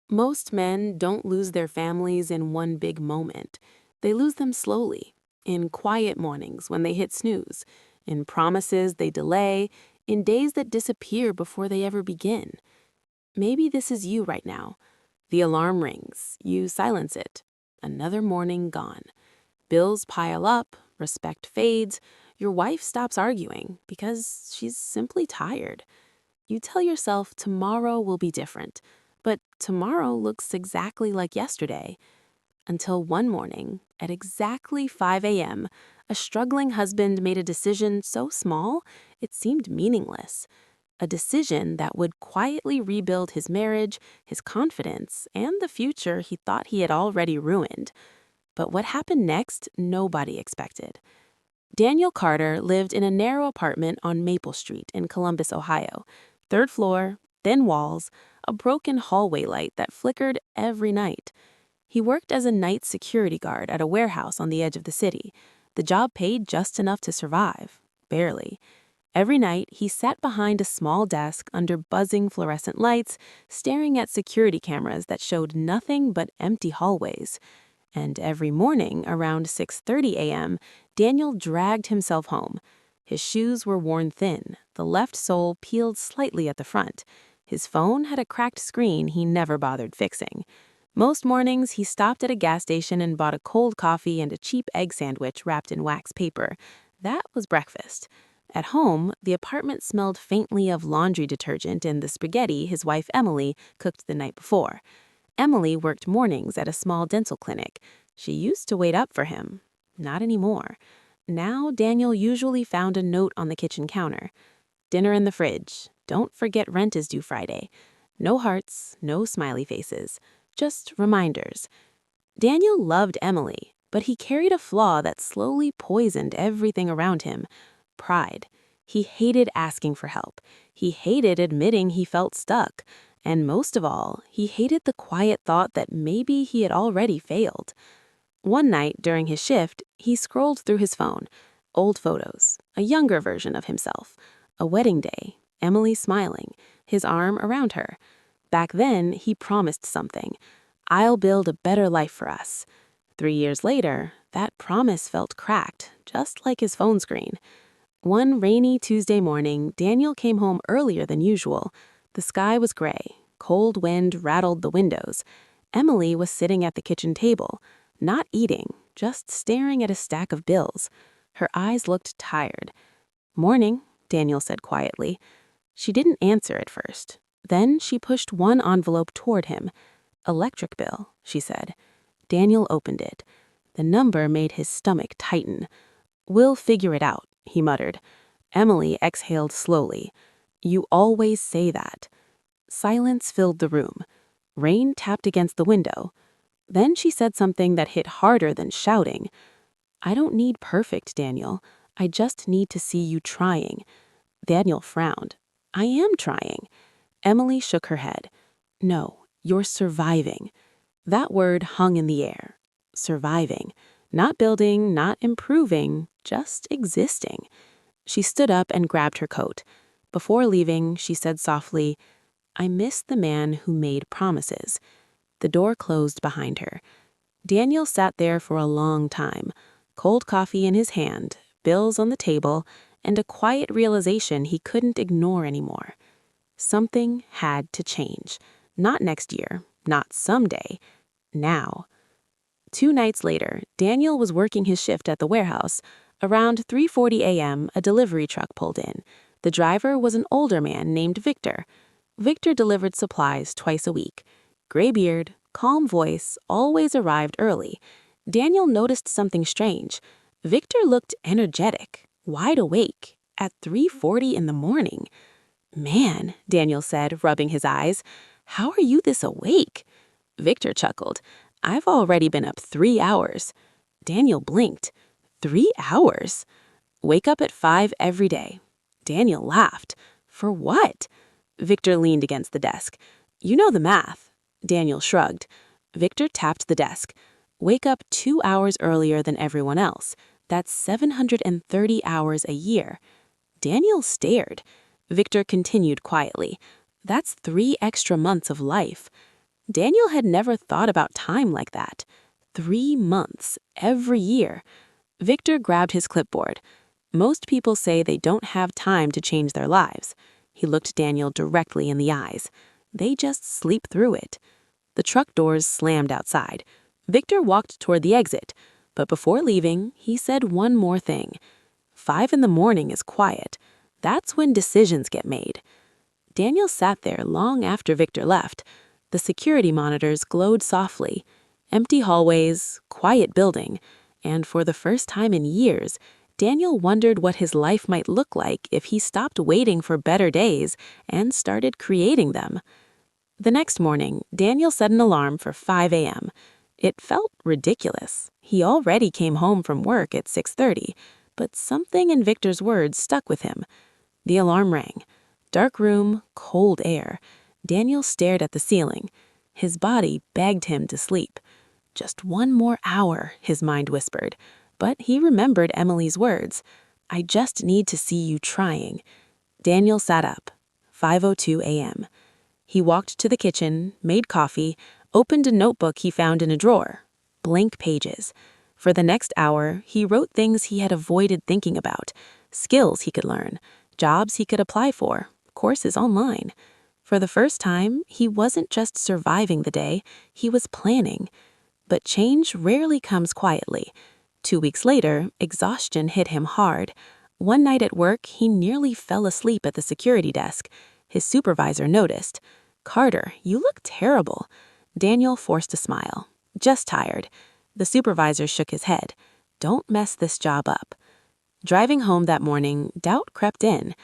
Most men don't lose their families in one big moment. They lose them slowly, in quiet mornings when they hit snooze, in promises they delay, in days that disappear before they ever begin. Maybe this is you right now. The alarm rings, you silence it. Another morning gone. Bills pile up, respect fades, your wife stops arguing because she's simply tired. You tell yourself tomorrow will be different, but tomorrow looks exactly like yesterday. Until one morning, at exactly 5 a.m., a struggling husband made a decision so small it seemed meaningless. A decision that would quietly rebuild his marriage, his confidence, and the future he thought he had already ruined. But what happened next, nobody expected. Daniel Carter lived in a narrow apartment on Maple Street in Columbus, Ohio. Third floor, thin walls, a broken hallway light that flickered every night. He worked as a night security guard at a warehouse on the edge of the city. The job paid just enough to survive, barely. Every night, he sat behind a small desk under buzzing fluorescent lights, staring at security cameras that showed nothing but empty hallways. And every morning, around 6:30 a.m., Daniel dragged himself home. His shoes were worn thin, the left sole peeled slightly at the front. His phone had a cracked screen he never bothered fixing. Most mornings, he stopped at a gas station and bought a cold coffee and a cheap egg sandwich wrapped in wax paper. That was breakfast. At home, the apartment smelled faintly of laundry detergent and the spaghetti his wife Emily cooked the night before. Emily worked mornings at a small dental clinic. She used to wait up for him. Not anymore. Now, Daniel usually found a note on the kitchen counter. Dinner in the fridge. Don't forget rent is due Friday. No hearts, no smiley faces. Just reminders. Daniel loved Emily, but he carried a flaw that slowly poisoned everything around him. Pride. He hated asking for help. He hated admitting he felt stuck. And most of all, he hated the quiet thought that maybe he had already failed. One night during his shift, he scrolled through his phone. Old photos, a younger version of himself. A wedding day, Emily smiling, his arm around her. Back then, he promised something. I'll build a better life for us. 3 years later, that promise felt cracked, just like his phone screen. One rainy Tuesday morning, Daniel came home earlier than usual. The sky was gray. Cold wind rattled the windows. Emily was sitting at the kitchen table, not eating, just staring at a stack of bills. Her eyes looked tired. "Morning," Daniel said quietly. She didn't answer at first. Then she pushed one envelope toward him. "Electric bill," she said. Daniel opened it. The number made his stomach tighten. "We'll figure it out," he muttered. Emily exhaled slowly. "You always say that." Silence filled the room. Rain tapped against the window. Then she said something that hit harder than shouting. "I don't need perfect, Daniel. I just need to see you trying." Daniel frowned. "I am trying." Emily shook her head. "No, you're surviving." That word hung in the air. Surviving. Not building, not improving, just existing. She stood up and grabbed her coat. Before leaving, she said softly, "I miss the man who made promises." The door closed behind her. Daniel sat there for a long time, cold coffee in his hand, bills on the table, and a quiet realization he couldn't ignore anymore. Something had to change. Not next year, not someday, now. 2 nights later, Daniel was working his shift at the warehouse. Around 3:40 a.m., a delivery truck pulled in. The driver was an older man named Victor. Victor delivered supplies twice a week. Gray beard, calm voice, always arrived early. Daniel noticed something strange. Victor looked energetic, wide awake, at 3:40 in the morning. "Man," Daniel said, rubbing his eyes, "how are you this awake?" Victor chuckled. "I've already been up 3 hours." Daniel blinked. 3 hours? "Wake up at 5 every day." Daniel laughed. "For what?" Victor leaned against the desk. "You know the math." Daniel shrugged. Victor tapped the desk. "Wake up 2 hours earlier than everyone else. That's 730 hours a year." Daniel stared. Victor continued quietly. "That's 3 extra months of life." Daniel had never thought about time like that. 3 months, every year. Victor grabbed his clipboard. Most people say they don't have time to change their lives. He looked Daniel directly in the eyes. They just sleep through it. The truck doors slammed outside. Victor walked toward the exit, but before leaving, he said one more thing. 5 in the morning is quiet. That's when decisions get made. Daniel sat there long after Victor left. The security monitors glowed softly. Empty hallways, quiet building, and for the first time in years, Daniel wondered what his life might look like if he stopped waiting for better days and started creating them. The next morning, Daniel set an alarm for 5 a.m. It felt ridiculous. He already came home from work at 6:30, but something in Victor's words stuck with him. The alarm rang. Dark room, cold air. Daniel stared at the ceiling. His body begged him to sleep. Just 1 more hour, his mind whispered. But he remembered Emily's words. I just need to see you trying. Daniel sat up. 5:02 a.m. He walked to the kitchen, made coffee, opened a notebook he found in a drawer. Blank pages. For the next hour, he wrote things he had avoided thinking about, skills he could learn, jobs he could apply for, courses online. For the first time, he wasn't just surviving the day, he was planning. But change rarely comes quietly. 2 weeks later, exhaustion hit him hard. One night at work, he nearly fell asleep at the security desk. His supervisor noticed. Carter, you look terrible. Daniel forced a smile. Just tired. The supervisor shook his head. Don't mess this job up. Driving home that morning, doubt crept in.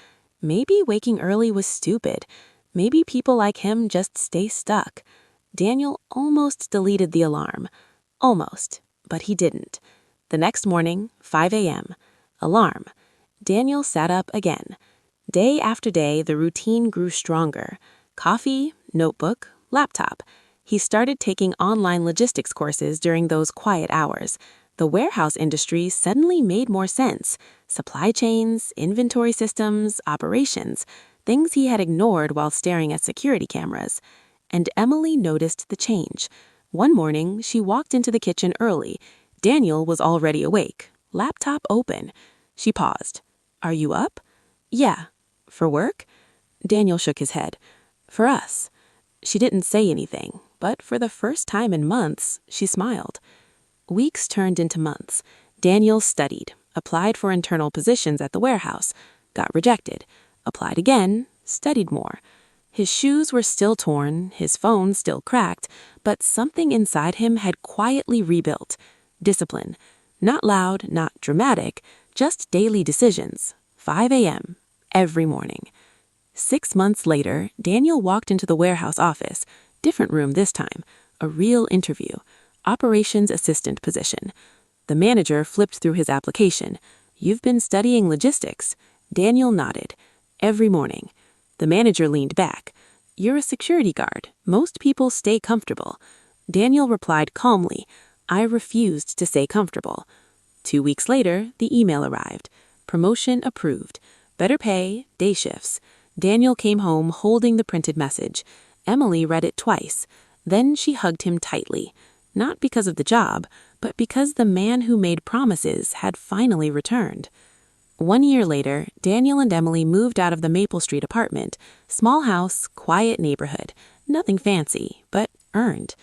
Maybe waking early was stupid. Maybe people like him just stay stuck. Daniel almost deleted the alarm. Almost, but he didn't. The next morning, 5 a.m. Alarm. Daniel sat up again. Day after day, the routine grew stronger. Coffee, notebook, laptop. He started taking online logistics courses during those quiet hours. The warehouse industry suddenly made more sense. Supply chains, inventory systems, operations, things he had ignored while staring at security cameras. And Emily noticed the change. One morning, she walked into the kitchen early. Daniel was already awake, laptop open. She paused. Are you up? Yeah. For work? Daniel shook his head. For us. She didn't say anything, but for the first time in months, she smiled. Weeks turned into months. Daniel studied, applied for internal positions at the warehouse, got rejected, applied again, studied more. His shoes were still torn, his phone still cracked, but something inside him had quietly rebuilt. Discipline. Not loud, not dramatic, just daily decisions. 5 a.m. every morning. 6 months later, Daniel walked into the warehouse office. Different room this time. A real interview. Operations assistant position. The manager flipped through his application. You've been studying logistics. Daniel nodded. Every morning. The manager leaned back. You're a security guard. Most people stay comfortable. Daniel replied calmly. I refused to stay comfortable. 2 weeks later, the email arrived. Promotion approved. Better pay, day shifts. Daniel came home holding the printed message. Emily read it twice. Then she hugged him tightly. Not because of the job, but because the man who made promises had finally returned. 1 year later, Daniel and Emily moved out of the Maple Street apartment. Small house, quiet neighborhood. Nothing fancy, but earned.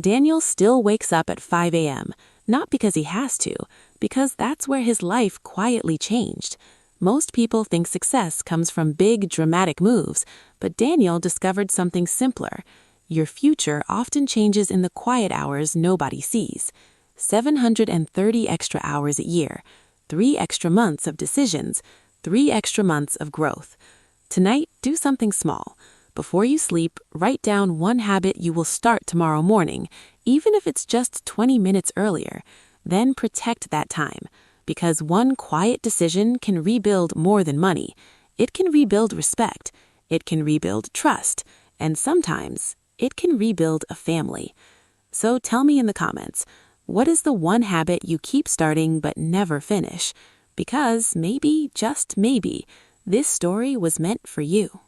Daniel still wakes up at 5 a.m., not because he has to, because that's where his life quietly changed. Most people think success comes from big, dramatic moves, but Daniel discovered something simpler. Your future often changes in the quiet hours nobody sees. 730 extra hours a year, 3 extra months of decisions, 3 extra months of growth. Tonight, do something small. Before you sleep, write down one habit you will start tomorrow morning, even if it's just 20 minutes earlier. Then protect that time, because one quiet decision can rebuild more than money. It can rebuild respect. It can rebuild trust. And sometimes, it can rebuild a family. So tell me in the comments, what is the one habit you keep starting but never finish? Because maybe, just maybe, this story was meant for you.